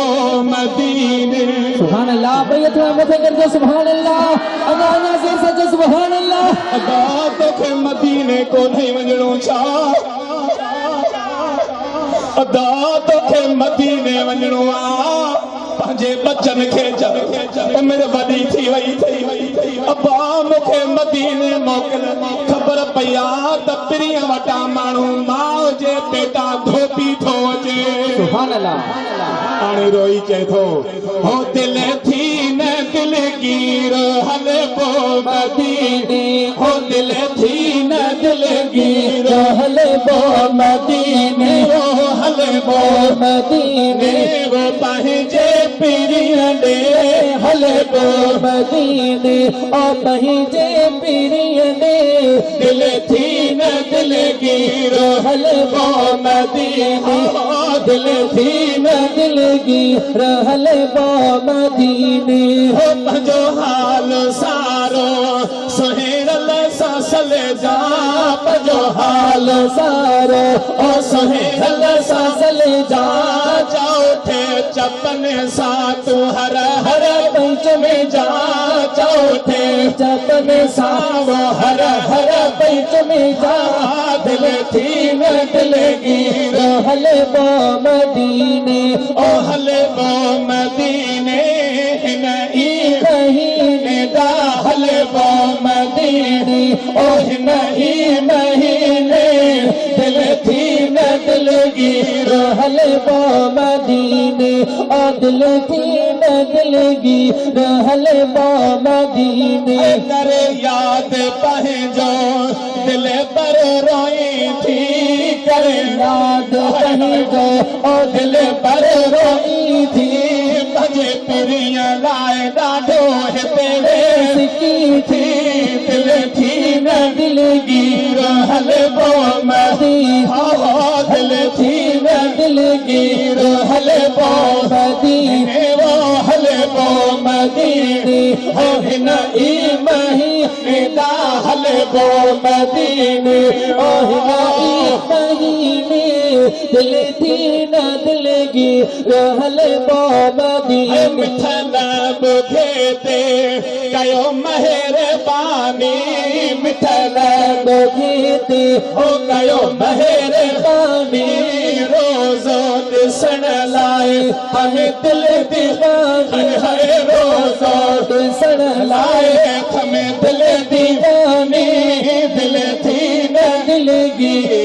बो मदीने सुभान अल्लाह भैया थोड़ा मथे कर दो सुभान अल्लाह अल्लाह से सच सुभान अल्लाह अदा तोखे मदीने को नहीं वञणो छा अदा तोखे मदीने वञणो आ पंहिंजे बचन खे उमिरि वॾी थी वई अब्बा मूंखे मदीने मोकिल ख़बर पई आहे त पिरीअ वटां माण्हू माउ जे पेटा धोपी थो अचे सुभान अल्लाह हाणे रोई चए थो हो दिल थी न दिलगीर हले पो मदीने हो दिल थी न दिलगीर हले बो मदीने वो हले पो मदीने वो पंहिंजे पिरीअ ॾे हले बो मदीने ओ पंहिंजे पिरीअ ॾे दिल थी न दिलगीर हले बो मदीने दिल थी न दिलगीर हले बो मदीने हो पंहिंजो हाल सारो सुहेरल सासले जा पंहिंजो हाल सारो ओ सुहेरल सासले जा जाओ थे चपने सा तू हर हर पंच में जा जाओ थे चपने सा वो हर हर पंच में जा दिल थी न दिलगीर हले बो मदीने ओ हले बो मदीने हिन ई महीने दा हले बो मदीने ओ हिन ई महीने दिल थी न दिलगीर हले बो मदीने ओ दिल थी न दिलगीर हले बो मदीने करे याद पंहिंजो दिल पर रोई थी करे याद पंहिंजो ओ दिल पर रोई थी पंहिंजे पिरीअ लाइ ॾाढो हिते सिकी थी दिल थी न दिलगीर हले पो मदीने दिल थी न दिलगीर हले पो मदीने वो हले पो मदीने हो हिन ई महीने दा हले पो मदीने ओ हिनाई महीने दिल थी न दिलगीर हले बो मदीने मिठल बुखे ते कयो महिरबानी मिठल गीते हो कयो महिरबानी रोज़ो ॾिसण लाइ हमें दिल दीवानी हर रोज़ो ॾिसण लाइ लाइ हमें दिल दीवानी दिल थी न दिलगीर